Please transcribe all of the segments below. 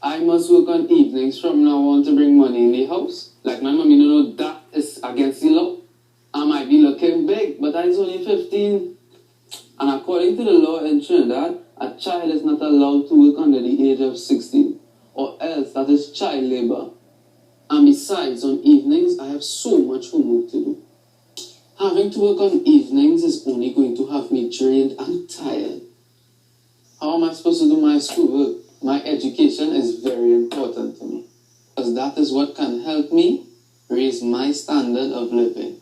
I must work on evenings from now on to bring money in the house. Like my mommy, you know that is against the law. I might be looking big, but I was only 15. And according to the law in Trinidad, a child is not allowed to work under the age of 16, or else that is child labor. And besides, on evenings, I have so much homework to do. Having to work on evenings is only going to have me drained and tired. How am I supposed to do my schoolwork? My education is very important to me, because that is what can help me raise my standard of living.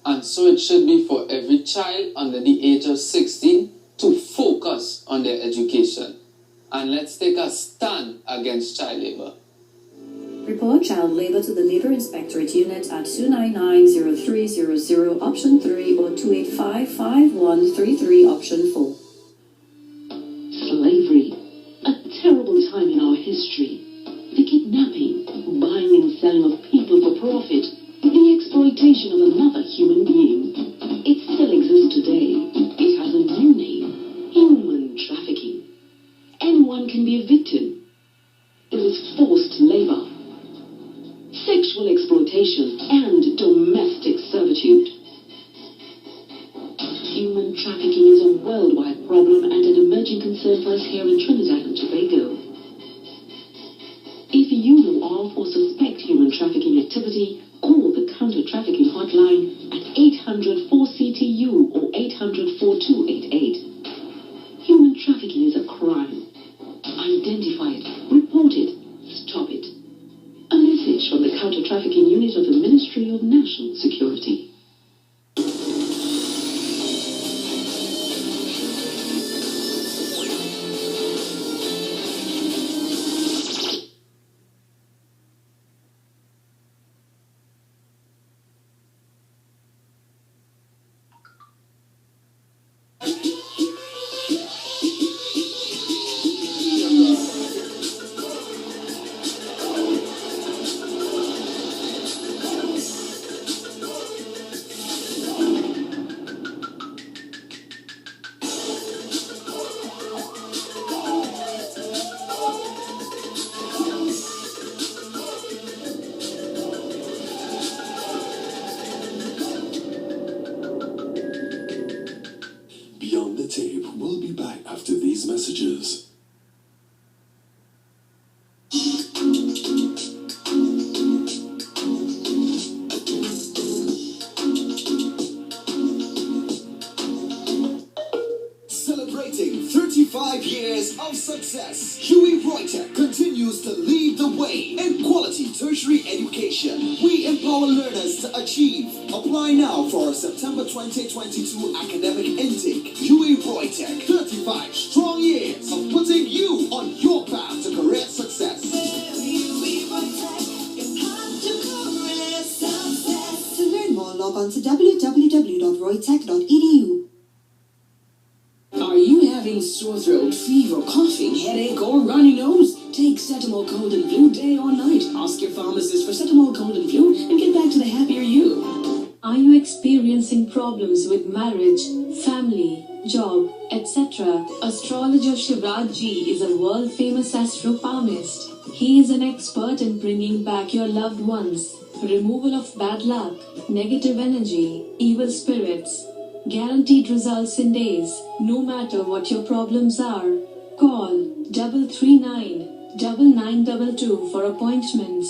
And so it should be for every child under the age of 16 to focus on their education. And let's take a stand against child labor. Report child labor to the Labor Inspectorate Unit at 299-0300 option 3 or 285-5133 option 4. Slavery, a terrible time in our history. The kidnapping, buying and selling of people for profit, the exploitation of another human being. It still exists today. It has a new name: human trafficking. Anyone can be a victim. There is forced labor, sexual exploitation, and domestic servitude. Human trafficking is a worldwide problem and an emerging concern for us here in Trinidad and Tobago. If you know of or suspect human trafficking activity, call the counter-trafficking hotline at 800-4CTU or 800-4288. Human trafficking is a crime. Identify it, report it, stop it. A message from the Counter-Trafficking Unit of the Ministry of National Security. Beyond the Tape will be back after these messages. Celebrating 35 years of success, Huey Reuter continues to lead the way in quality tertiary education. We empower learners to achieve. Apply now for our September 2022 academic intake. Huey Reuter, 35 strong years of putting you on your path to career success. To learn more, log on to www.roytech.edu. Are you having sore throat, fever, coughing, headache, or runny nose? Take Cetamol Cold and Flu day or night. Ask your pharmacist for Cetamol Cold and Flu and get back to the happier you. Are you experiencing problems with marriage, family, job, etc.? Astrologer Shivraj Ji is a world-famous astro-palmist. He is an expert in bringing back your loved ones, removal of bad luck, negative energy, evil spirits. Guaranteed results in days, no matter what your problems are. Call 339-9922 for appointments.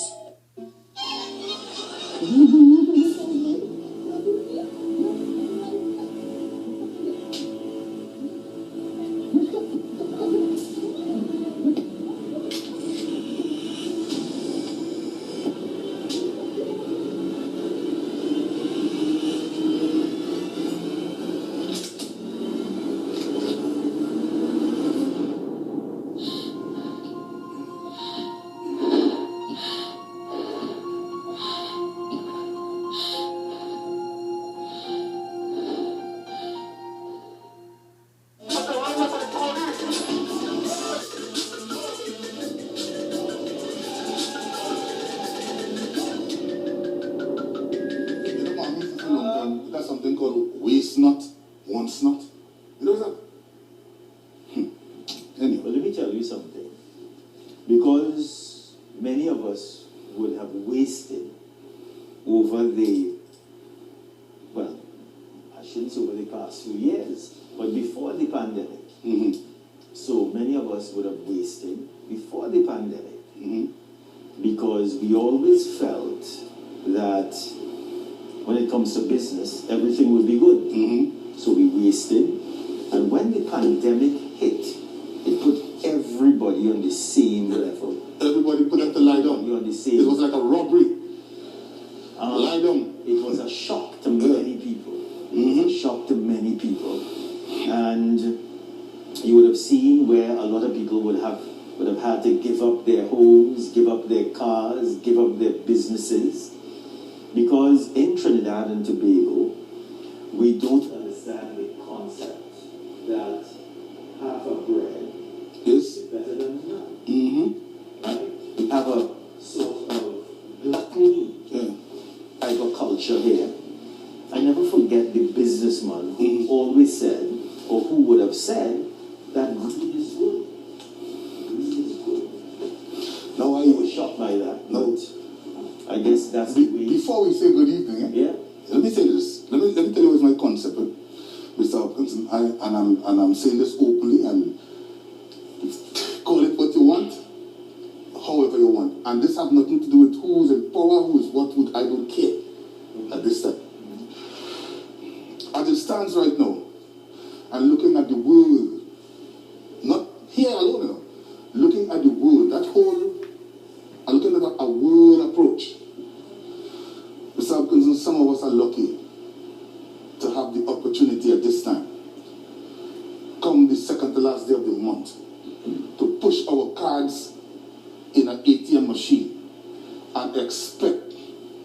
me tell you something. Because many of us would have wasted over the, well, I shouldn't say over the past few years, but before the pandemic. So many of us would have wasted before the pandemic. Because we always felt that when it comes to business, everything would be good. So we wasted. And when the pandemic hit, it put everybody on the same level. Everybody put up the lie down. On the same. It was like a robbery. Lie down. It was a shock to many people. It was a shock to many people. And you would have seen where a lot of people would have had to give up their homes, give up their cars, give up their businesses. Because in Trinidad and Tobago, we don't understand the concept that half a bread is better than none. Right? We have a sort of gluttony type of culture here. I never forget the businessman who always said, or who would have said, that greed is good. Greed is good. Now I was shocked by that. No. I guess that's the way. Before we say good evening, let me say this. Let me tell you what's my concept, Mr. Hopkinson. I'm saying this openly, and call it what you want, however you want. And this has nothing to do with who's in power, who's what, would I don't care at this time. As it stands right now, and looking at the world, not here alone, you know, looking at the world, that whole, I'm looking at a world approach. Mr. Hopkinson, some of us are lucky to have the opportunity at this time, come the second to last day of the month, to push our cards in an ATM machine and expect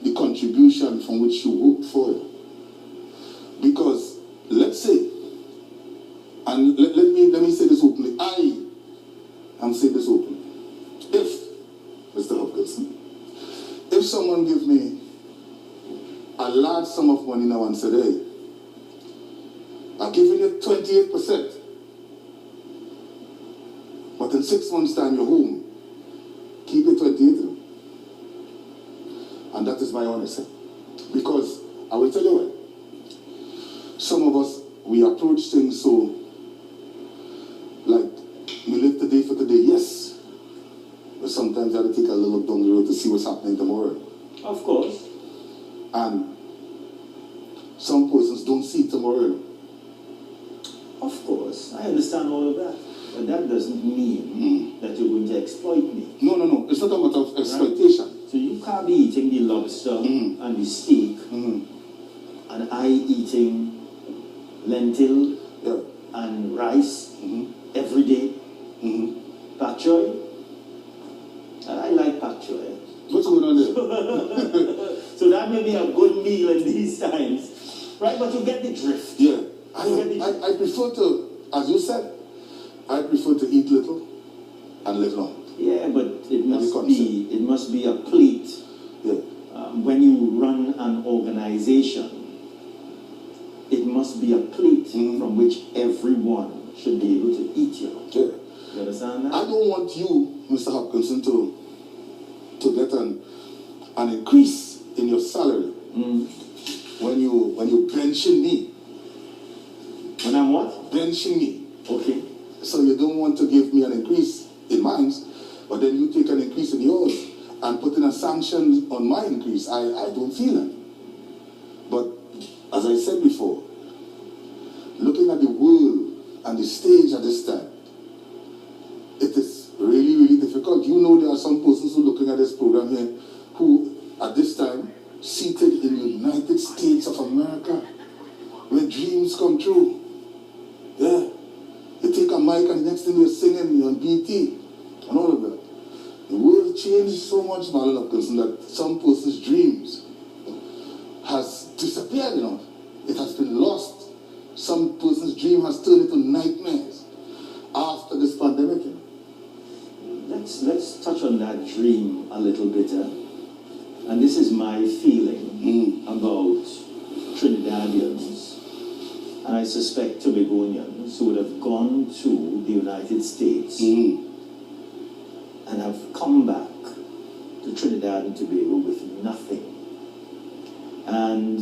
the contribution from which you work for. Because, let's say, and let me say this openly, I am saying this openly. If, Mr. Hopkinson, if someone gives me a large sum of money now and said, hey, I'm giving you 28%, but in 6 months' time you're home, keep it 28%. And that is my honesty. Because I will tell you what, some of us, we approach things so, like, we live today for today, yes. But sometimes you have to take a little down the road to see what's happening tomorrow. Of course. And some persons don't see tomorrow. Of course. I understand all of that. But that doesn't mean that you're going to exploit me. No. It's not a matter of exploitation. Right? So you can't be eating the lobster and the steak and I eating lentil and rice every day. Pak choy. And I like pak choy. What's going on there? So that may be a good meal in these times. Right? But you get the drift. Yeah. I prefer to, as you said, I prefer to eat little and live long. Yeah, but it must be a plate. Yeah. When you run an organization, it must be a plate from which everyone should be able to eat. Yeah. You understand that? I don't want you, Mr. Hopkinson, to get an increase in your salary when you benching me. When I'm what? Benching me. Okay. So you don't want to give me an increase in mine, but then you take an increase in yours and put in a sanction on my increase. I don't feel that. But as I said before, looking at the world and the stage at this time, it is really, really difficult. You know there are some persons who are looking at this program here who, at this time, seated in the United States of America, where dreams come true. Yeah. You take a mic and the next thing you're singing on BT and all of that. The world changed so much, Marlon Hopkinson, that some person's dreams has disappeared, you know. It has been lost. Some person's dream has turned into nightmares after this pandemic. You know. Let's touch on that dream a little bit. And this is my feeling about Trinidadians, and I suspect Tobago Tobagonians who would have gone to the United States and have come back to Trinidad and Tobago with nothing. And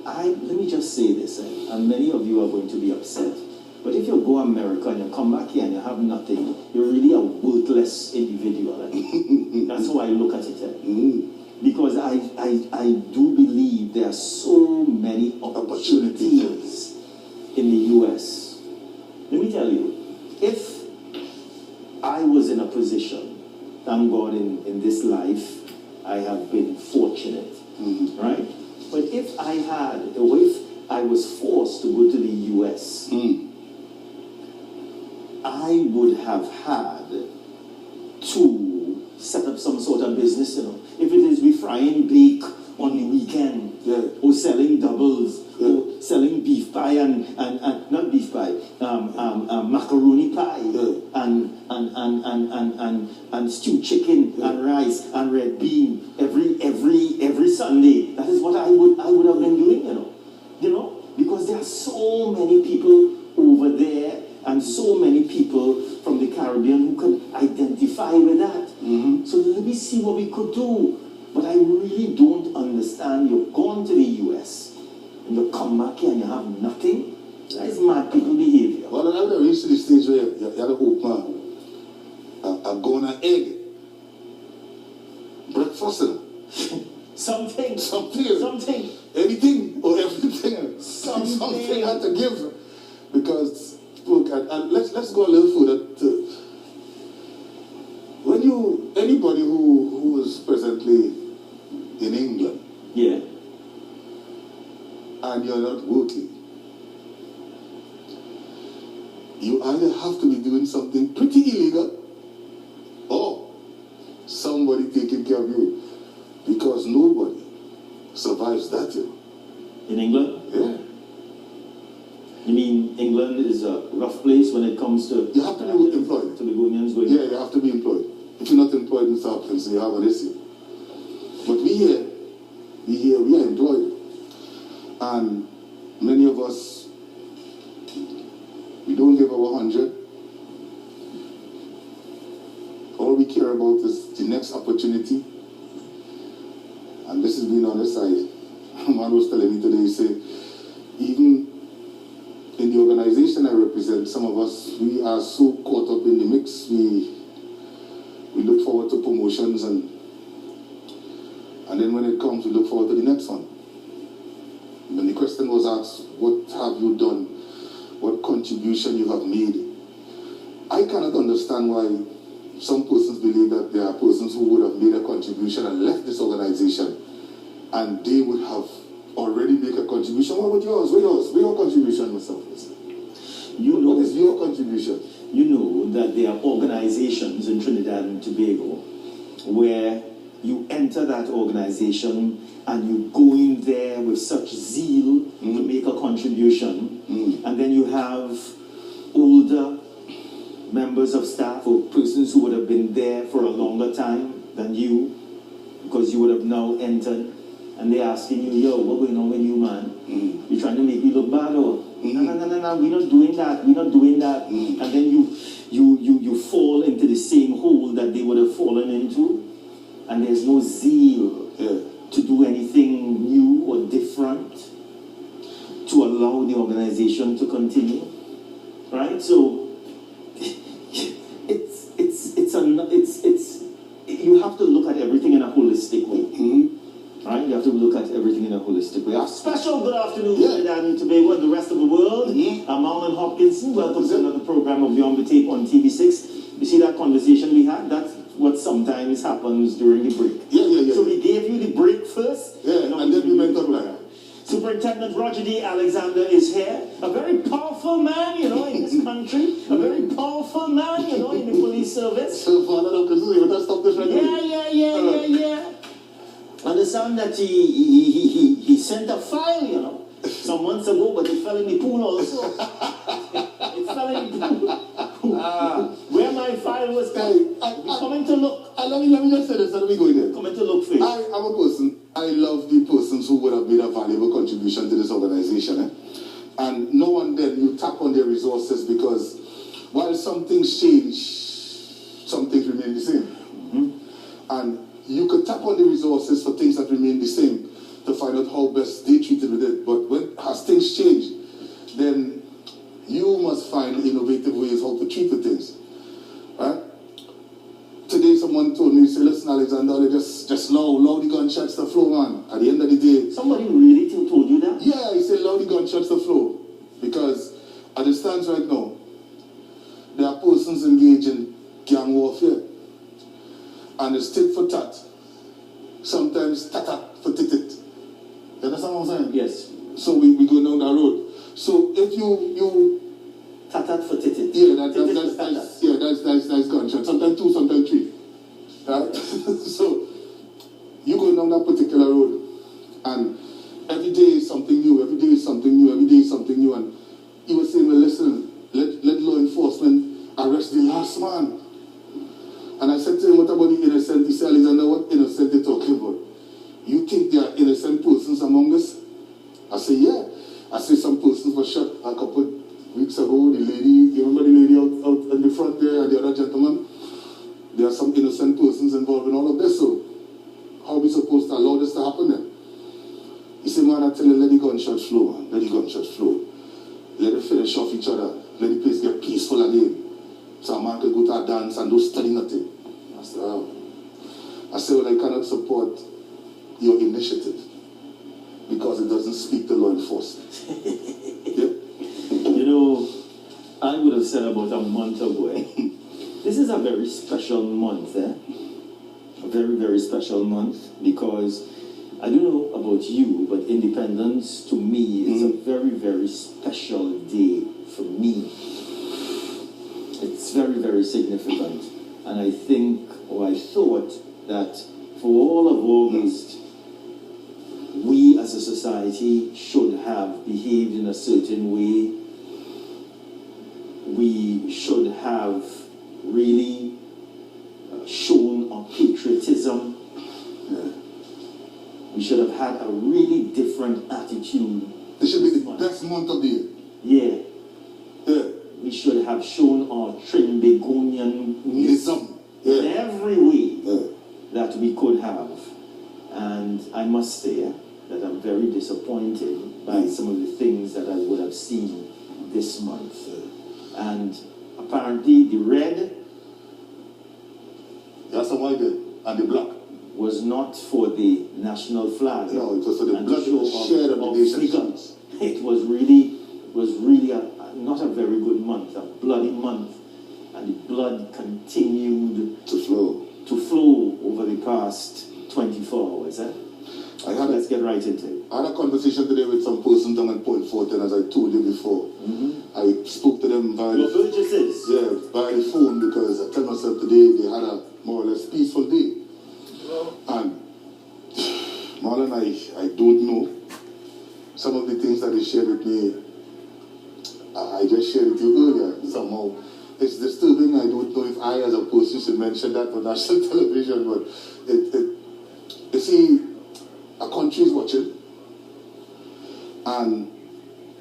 let me just say this, and many of you are going to be upset, but if you go to America and you come back here and you have nothing, you're really a worthless individual. That's how I look at it. Because I do believe there are so many opportunities in the US. Let me tell you, if I was in a position, thank God in this life, I have been fortunate, right? But if I was forced to go to the US, I would have had to set up some sort of business, If it is we fry and bake on the weekend, or selling doubles, or selling beef pie and not beef pie, macaroni pie, and stewed chicken and rice and red bean every Sunday. That is what I would have been doing, because there are so many people over there and so many people from the Caribbean who can identify with that. So let me see what we could do. But I really don't understand. You've gone to the US and you come back here and you have nothing. That is mad people behavior. Well, I never reached the stage where you had to open a Gona egg. Breakfast. Something. Anything or everything. Something had to give. Because, look, and let's go a little further. Anybody who is presently in England, and you're not working, you either have to be doing something pretty illegal or somebody taking care of you, because nobody survives that. In England? Yeah. You mean England is a rough place when it comes to... You have to be employed. Tobagonians going... Yeah, you have to be employed. If you're not employed in South Africa, you have an issue. But we are employed. And many of us, we don't give our 100. All we care about is the next opportunity. And this is being honest. A man was telling me today, he said, even in the organization I represent, some of us, we are so caught up in the mix, we look forward to promotions and then when it comes, we look forward to the next one. When the question was asked, what have you done? What contribution you have made? I cannot understand why some persons believe that there are persons who would have made a contribution and left this organization and they would have already made a contribution. What about yours? What's your contribution, Mr. What is your contribution? You know that there are organizations in Trinidad and Tobago where you enter that organization and you go in there with such zeal to make a contribution, and then you have older members of staff or persons who would have been there for a longer time than you, because you would have now entered, and they're asking you, yo, what's going on with you, man? You're trying to make me look bad, or no, we're not doing that. And then you fall into the same hole that they would have fallen into, and there's no zeal to do anything new or different to allow the organization to continue, right? So you have to look at everything in a holistic way. Right? You have to look at everything in a holistic way. A special good afternoon to Trinidad and Tobago and the rest of the world. I'm Alman Hopkinson. Welcome to another program of Beyond the Tape on TV6. You see that conversation we had? That's what sometimes happens during the break. Yeah. So we gave you the break first. And then we went on like Superintendent Roger D. Alexander is here. A very powerful man, in this country. A very powerful man, in the police service. So, stop this right now. Yeah. Understand that he sent a file, some months ago, but it fell in the pool also. It fell in the pool. Where my file was coming to look. Let me just say this, and let me go in there. Coming to look for you. I'm a person, I love the persons who would have made a valuable contribution to this organization. And no one there their resources, because while some things change, some things remain the same. And you could tap on the resources for things that remain the same to find out how best they treated with it. But as things change, then you must find innovative ways how to treat the things. Right? Today someone told me, say, listen, Alexander, they just allow the gunshots to flow, man. At the end of the day... Somebody really told you that? Yeah, he said allow the gunshots to flow. Because as it stands right now, there are persons engaged in gang warfare. And it's tit for tat. Sometimes tat for tit. You understand what I'm saying? Yes. So we go down that road. So if you tat for tit. Yeah, that's gunshot. Sometimes 2, sometimes 3. Right? So you go down that particular road, and every day is something new. Every day is something new. Every day is something new. And he was saying, well, listen, let law enforcement arrest the last man. And I said to him, what about the innocent? He said, Alexander, what innocent they talking about? You think there are innocent persons among us? I said, yeah. I said some persons were shot a couple of weeks ago. The lady, you remember the lady out in the front there and the other gentleman? There are some innocent persons involved in all of this. So how are we supposed to allow this to happen then? He said, man, I tell you, let the gunshots flow, man. Let the gunshots flow. Let it finish off each other. Let the place get peaceful again. So a man could go to a dance and don't study nothing. I said, oh. I said, well, I cannot support your initiative because it doesn't speak to law enforcement. Yeah? You know, I would have said about a month ago, this is a very special month, A very, very special month, because I don't know about you, but independence to me is a very, very special day for me. It's very, very significant. And I think, or I thought, that for all of August, we as a society should have behaved in a certain way. We should have really shown our patriotism. We should have had a really different attitude. This should be the best month of the year. Yeah. We should have shown our Trinbagonianism in every way that we could have. And I must say that I'm very disappointed by some of the things that I would have seen this month. And apparently the red, that's the white and the black, was not for the national flag. No, it was for the blood shared of the nations. It was really not a very good month, a bloody month, and the blood continued to flow over the past 24 hours. Let's get right into it. I had a conversation today with some person down at Point Fortin, as I told you before. I spoke to them via the phone, because I tell myself today they had a more or less peaceful day. And Marlon, I don't know. Some of the things that they shared with me, I just shared with you earlier. Somehow it's disturbing. I don't know if I as a person should mention that on national television, but you see, a country is watching, and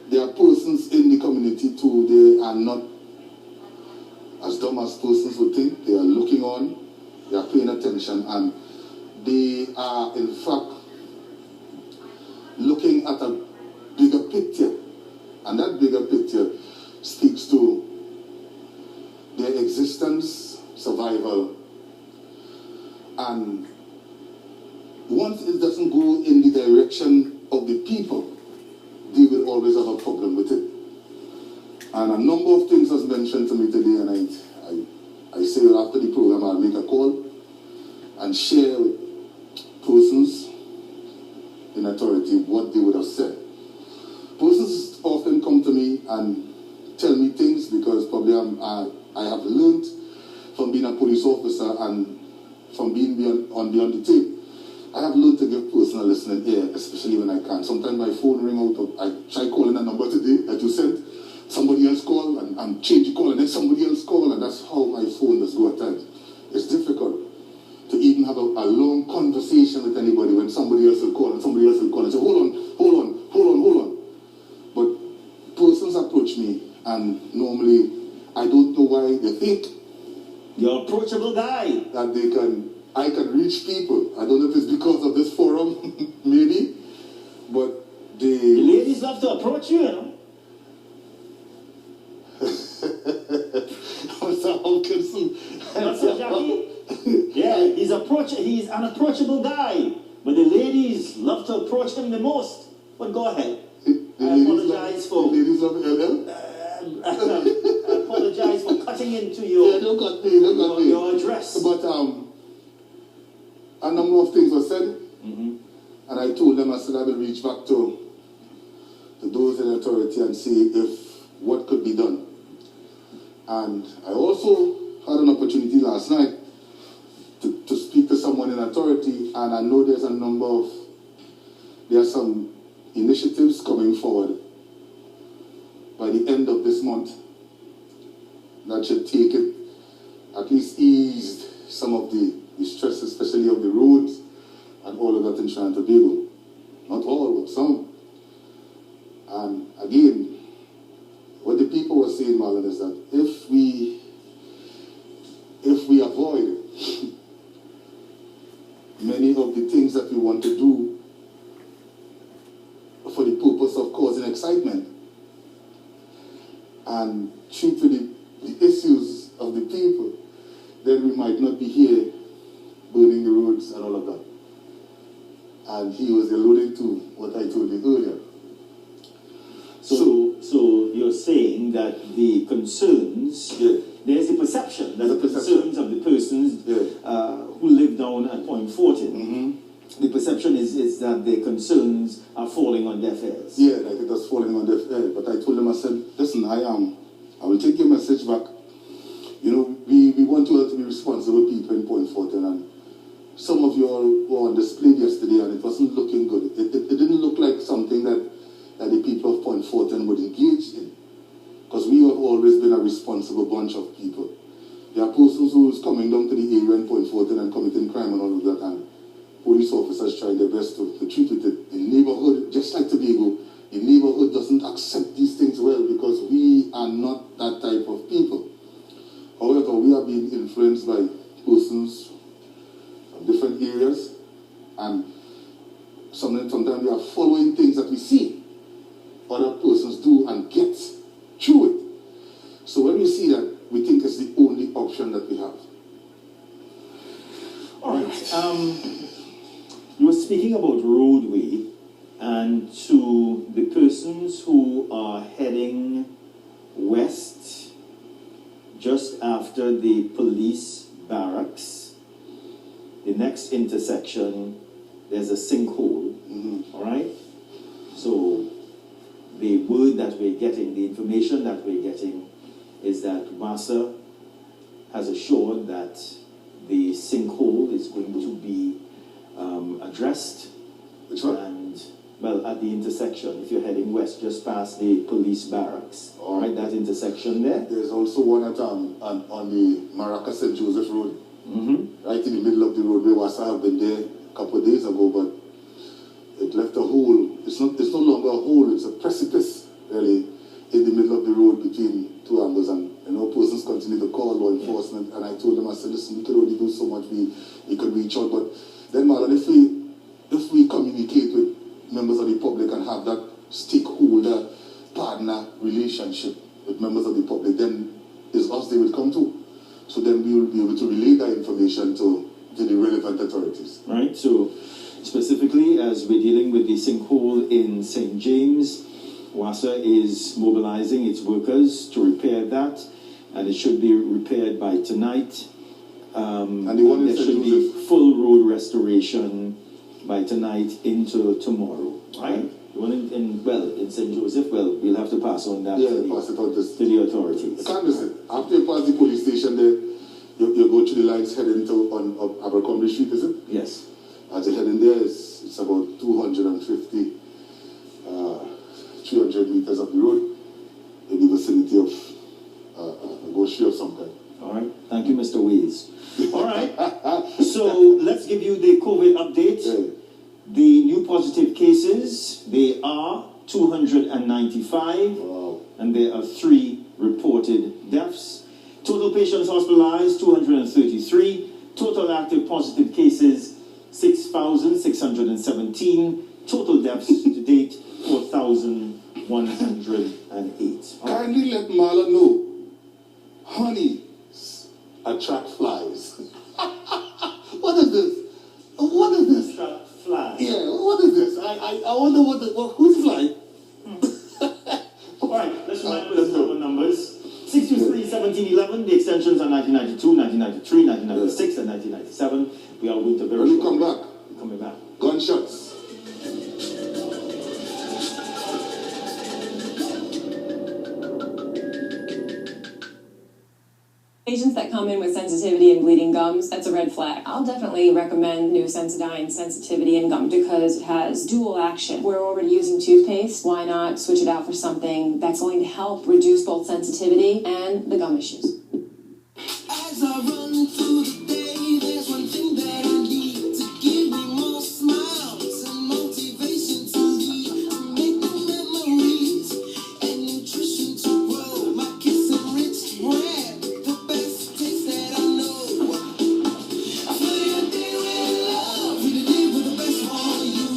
there are persons in the community too. They are not as dumb as persons would think. They are looking on, they are paying attention, and they are in fact looking at a bigger picture, and that bigger picture speaks to their existence, survival, and once it doesn't go in the direction of the people, they will always have a problem with it. And a number of things was mentioned to me today, and I say that after the program I'll make a call and share with persons in authority what they would have said. Persons often come to me and tell me things because probably I have learned from being a police officer and from being beyond the tape. I have learned to give personal listening ear, especially when I can. Sometimes my phone ring out, I try calling a number today that you sent, somebody else call and change the call, and then somebody else call, and that's how my phone does go at times. It's difficult to even have a long conversation with anybody when somebody else will call and somebody else will call and say, hold on. But persons approach me And normally, I don't know why they think You're an approachable guy. that I can reach people. I don't know if it's because of this forum, maybe, but The ladies love to approach you, you know. Mr. Hawkinson. Not so, Jackie? Yeah, he's an approachable guy. But the ladies love to approach him the most. But go ahead. I apologize for... The ladies love LL? I apologize for cutting into your, don't cut me. your address. But a number of things were said, and I told them, I said I will reach back to those in authority and see if what could be done. And I also had an opportunity last night to speak to someone in authority, and I know there are some initiatives coming forward by the end of this month that should take it, at least ease some of the stress, especially of the roads and all of that in Trinidad and Tobago. Not all, but some. And again, what the people were saying, Marlon, is that if we avoid many of the things that we want to do for the purpose of causing excitement and treat with the issues of the people, then we might not be here burning the roads and all of that. And he was alluding to what I told you earlier. So you're saying that the concerns, there's a perception that the concerns of the persons who live down at Point 14, the perception is that their concerns are falling on deaf ears. Yeah, like it was falling on deaf ears. But I told them, I said, listen, I will take your message back. You know, we want you all to be responsible people in Point 14, and some of you all were on display yesterday, and it wasn't looking good. It didn't look like something that the people of Point 14 would engage in, because we have always been a responsible bunch of people. There are persons who is coming down to the area in Point 14 and committing crime and all of that, and police officers trying their best to treat with it. The neighborhood, just like Tobago, the neighborhood doesn't accept these things well because we are not that type of people. However, we are being influenced by persons from different areas, and sometimes we are following things that we see other persons do and get through it. So when we see that, we think it's the only option that we have. All right. You were speaking about roadway, and to the persons who are heading west just after the police barracks, the next intersection, there's a sinkhole. All right? So the word that we're getting, the information that we're getting, is that WASA has assured that the sinkhole is going to be addressed. Which one? And, well, at the intersection, if you're heading west, just past the police barracks. All right, that intersection there. There's also one at on the Maraca St. Joseph Road, right in the middle of the road, where WASA have been there a couple of days ago, but it left a hole. It's no longer a hole, it's a precipice, really, in the middle of the road between two angles, and persons continue to call law enforcement, and I told them, I said, listen, we could only do so much, we could reach out, but then, Marlon, if we communicate with members of the public and have that stakeholder partner relationship with members of the public, then it's us they will come to. So then we will be able to relay that information to the relevant authorities. Right, so specifically as we're dealing with the sinkhole in St. James, WASA is mobilizing its workers to repair that, and it should be repaired by tonight. And the one there should be full road restoration by tonight into tomorrow, right? The one in St. Joseph, we'll have to pass on that pass it on to the authorities. I can't listen. After you pass the police station there, you go to the lines heading to on Abercrombie Street, is it? Yes. As you head in there, it's about 250, 300 meters up the road in the vicinity of a grocery of some kind. All right. Thank you, Mr. Waze. All right. So let's give you the COVID update. Yeah. The new positive cases, they are 295, Wow. and there are 3 reported deaths. Total patients hospitalized, 233. Total active positive cases, 6,617. Total deaths to date, 4,108. Kindly let Marla know, honey attract flies. What is this? What is this? Attract flies. Yeah, what is this? I wonder who's flying? All right, let's remind you of the numbers. 623-1711, the extensions are 1992, 1993, 1996, and 1997. We are going to very When you come back, coming back. gunshots. Patients that come in with sensitivity and bleeding gums, that's a red flag. I'll definitely recommend new Sensodyne Sensitivity and Gum because it has dual action. We're already using toothpaste. Why not switch it out for something that's going to help reduce both sensitivity and the gum issues? As I run through the day, there's one thing that I need to give me more smiles and motivation to lead. I'm making memories and nutrition to grow. My kiss and rich bread, the best taste that I know. I fill your day with love, we did with the best for you.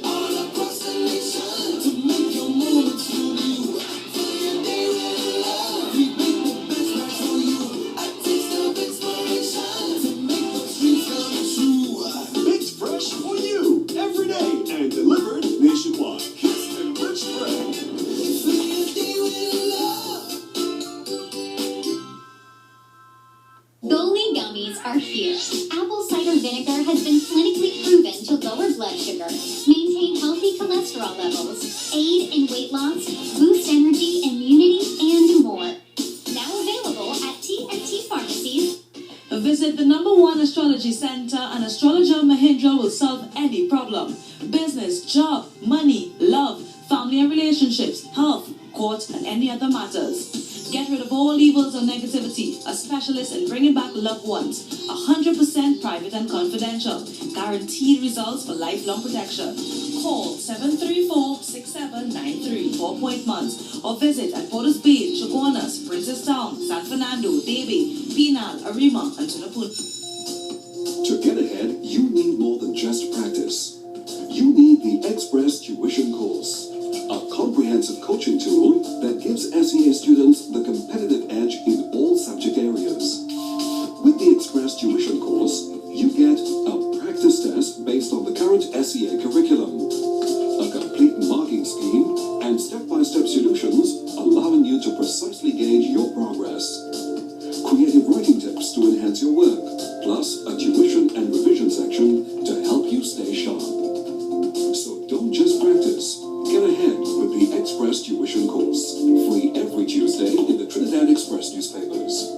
All across the nation to make your moments feel new. Fill your day with love, we make the best right for you. A taste of inspiration to make those dreams come true. Baked fresh for you every day and delivered nationwide. Kiss and Rich Bread. Fill your day with love. Goli gummies are here. Apple cider vinegar has been clinically proven to lower blood sugar, maintain healthy cholesterol levels, aid in weight loss, boost energy, immunity, and more. Now available at TFT pharmacies. Visit the #1 astrology center and astrologer Mahindra will solve any problem. Business, job, money, love, family and relationships, health, court, and any other matters. Get rid of all evils or negativity. A specialist in bringing back loved ones. 100% private and confidential. Guaranteed results for lifelong protection. Call 734-6793 for appointments or visit at Porter's Bay, Chaguanas, Princestown, San Fernando, Davie, Pinal, Arima, and Tunapun. To get ahead, you need more than just practice. You need the Express Tuition Course, a comprehensive coaching tool that gives SEA students the competitive edge in all subject areas. With the Express Tuition Course, you get a practice test based on the current SEA curriculum, a complete marking scheme, and step-by-step solutions allowing you to precisely gauge your progress. Creative writing tips to enhance your work, plus a tuition and revision section to help you stay sharp. So don't just practice, get ahead with the Express Tuition Course. Free every Tuesday in the Trinidad Express newspapers.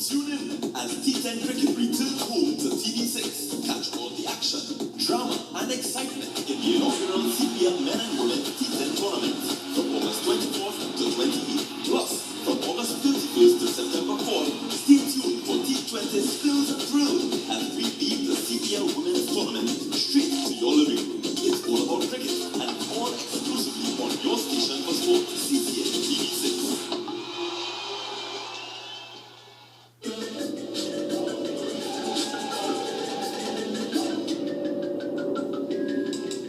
Tune in as T10 Cricket returns home to TV6. Catch all the action, drama, and excitement in the inaugural CPL Men and Women T10 tournament from August 24th to 28th. Plus, from August 31st to September 4th, stay tuned for T20 Spills and Thrills as we beam the CPL Women's Tournament straight to your living room. It's all about cricket and all exclusively on your station for sport, CPL TV6.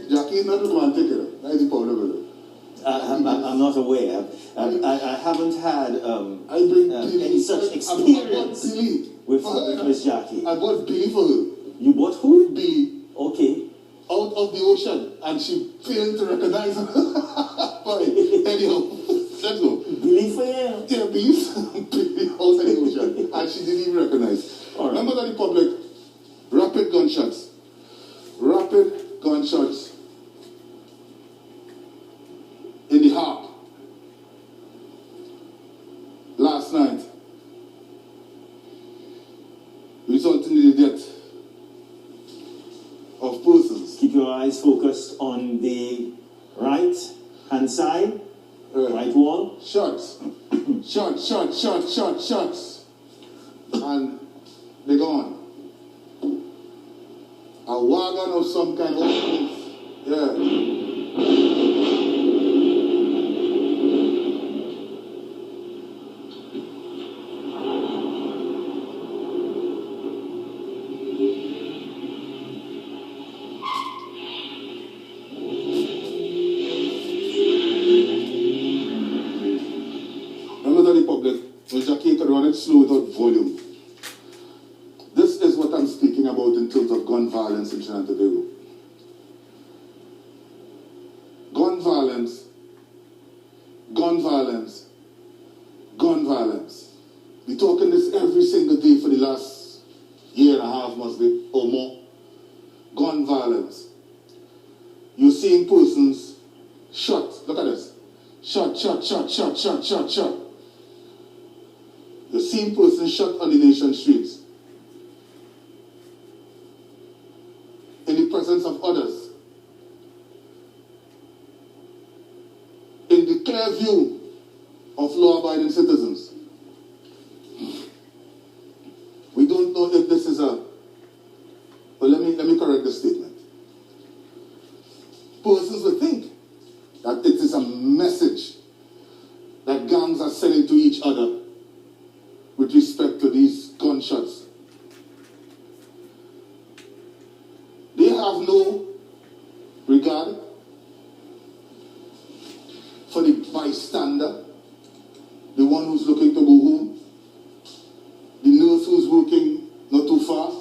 Jackie is not romantic, that is the problem. I'm not aware. I haven't had any such experience with Miss Jackie. I bought Billy for her. You bought who? Billy. Okay. Out of the ocean, and she failed to recognize her. Fine. Anyhow, let's go. Billy for you? Yeah, Billy. Billy out of the ocean, and she didn't even recognize. All right. Members of the public, rapid gunshots. Rapid gunshots in the heart. Last night, resulting in the death of persons. Keep your eyes focused on the right hand side, right wall. Shots. Shots. And they're gone. A wagon of some kind of yeah. run it slow without volume. This is what I'm speaking about in terms of gun violence in Trinidad and Tobago. Gun violence, gun violence, gun violence. We're talking this every single day for the last year and a half, must be, or more. Gun violence. You're seeing persons shot. Look at this. Shot. You're seeing persons shot on the nation streets. In the presence of others. In the clear view of law-abiding citizens. We don't know if this is a... But let me correct this statement. Persons will think that it is a message that gangs are sending to each other with respect to these gunshots. They have no regard for the bystander, the one who's looking to go home, the nurse who's working not too far,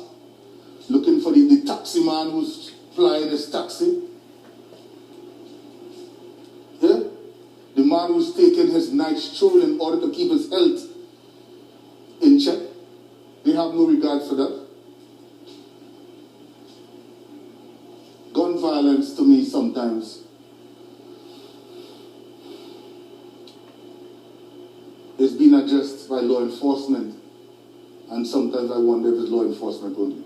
looking for the taxi man who's flying his taxi. Yeah? The man who's taking his night stroll in order to keep his health in check. They have no regard for that. Gun violence to me sometimes is being addressed by law enforcement, and sometimes I wonder if it's law enforcement only.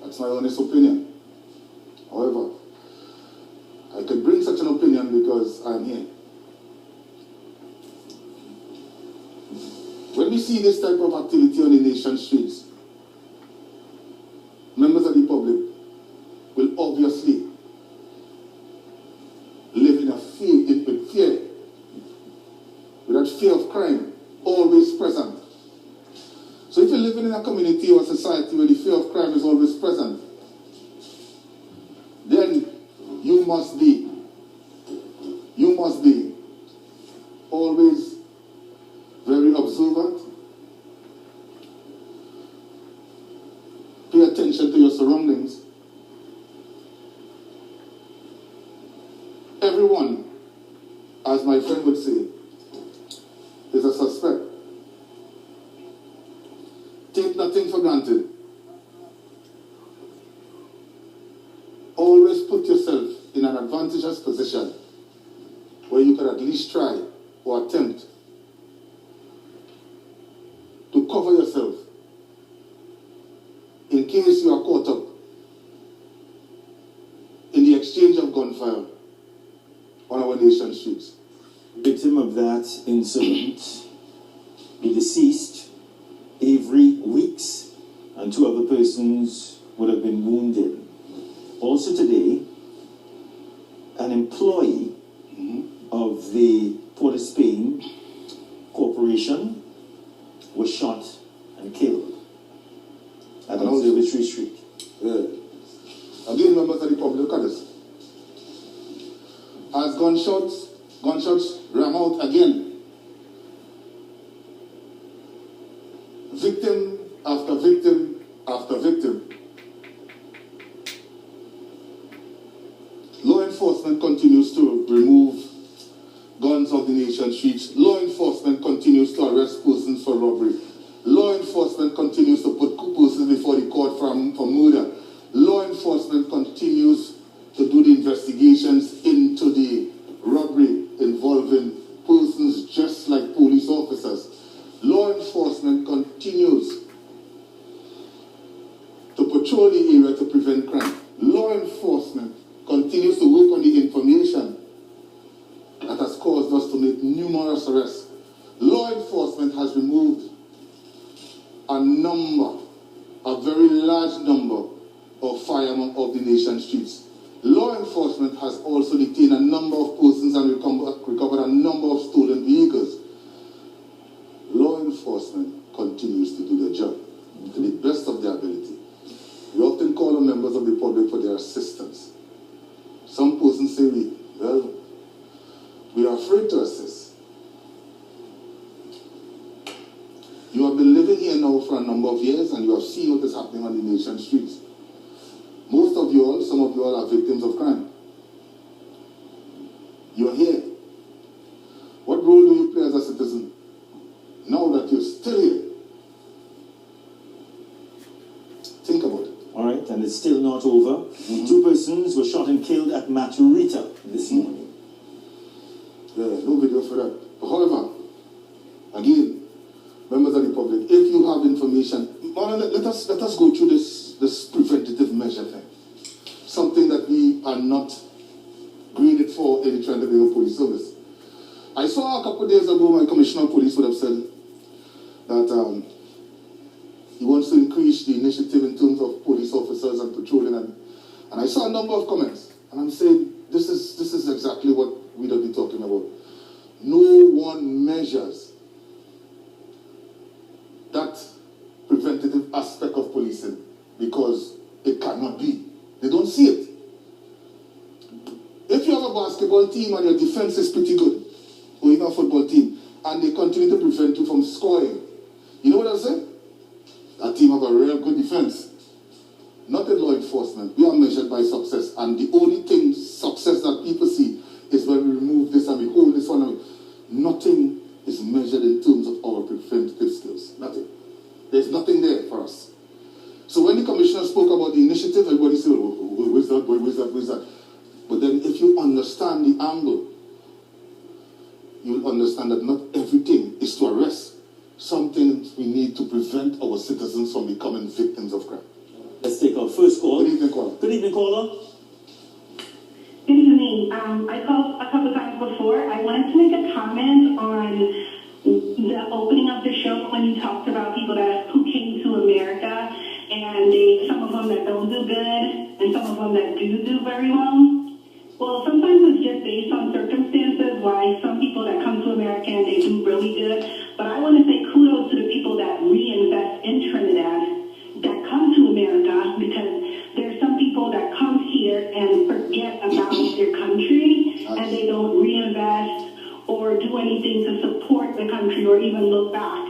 That's my honest opinion. However, I could bring such an opinion because I'm here. When we see this type of activity on the nation streets, members of the public will obviously live in a fear, with fear, with that fear of crime always present. So if you're living in a community or a society where the fear of crime is always present, then you must be always very observant. Pay attention to your surroundings. Everyone, as my friend would say, is a suspect. Take nothing for granted. Always put yourself in an advantageous position where you could at least try or attempt to cover yourself in case you are caught up in the exchange of gunfire on our nation streets. Victim of that incident, the deceased, Avery Weeks, and 2 other persons would have been wounded. Also today, an employee of the Port of Spain Corporation was shot and killed at Observatory Street. Yeah. Again, members of the public, look at this. As gunshots rang out again. Victim after victim after victim. Law enforcement continues to remove guns off the nation streets. Law enforcement continues to arrest persons for robbery. Law enforcement continues to put persons before the court for murder. Law enforcement continues to do the investigations into the robbery involving persons just like police officers. Law enforcement continues to patrol the area to prevent crime. Law enforcement continues to work on the information that has caused us to make numerous arrests. Law enforcement has removed a very large number of firemen off the nation streets. Law enforcement has also detained a number of persons and recovered a number of stolen vehicles. Law enforcement continues to do their job to the best of their ability. We often call on members of the public for their assistance. Some persons say we are afraid to assist. now for a number of years, and you have seen what is happening on the nation streets. Most of you all, some of you all are victims of crime. You are here. What role do you play as a citizen now that you're still here? Think about it. All right, and it's still not over. 2 persons were shot and killed at Maturita this morning. Yeah, no video for that. But however, again, members of the public, if you have information, let us go through this preventative measure thing. Something that we are not graded for in the Trinidad Police Service. I saw a couple of days ago my commissioner of police would have said that he wants to increase the initiative in terms of police officers and patrolling, and I saw a number of comments, and I'm saying this is exactly what we'd have been talking about. No one measures that preventative aspect of policing because it cannot be. They don't see it. If you have a basketball team and your defense is pretty good, or even a football team, and they continue to prevent you from scoring, you know what I'm saying? That team have a real good defense. Not in law enforcement. We are measured by success, and the only thing success that people see is when we remove this and we hold this one. Nothing is measured in terms of our preventative skills. Nothing. There's nothing there for us. So when the commissioner spoke about the initiative, everybody said, where's that, where's that, where's that? But then if you understand the angle, you will understand that not everything is to arrest. Some things we need to prevent our citizens from becoming victims of crime. Let's take our first call. Good evening, caller. Good evening, caller. Good evening. I called a couple times before. I wanted to make a comment on the opening of the show when you talked about people who came to America, and some of them that don't do good and some of them that do very well. Well, sometimes it's just based on circumstances why some people that come to America and they do really good. But I want to say kudos to the people that reinvest in Trinidad, that come to America, because there's some people that come here and forget about their country and they don't reinvest or do anything to support the country or even look back.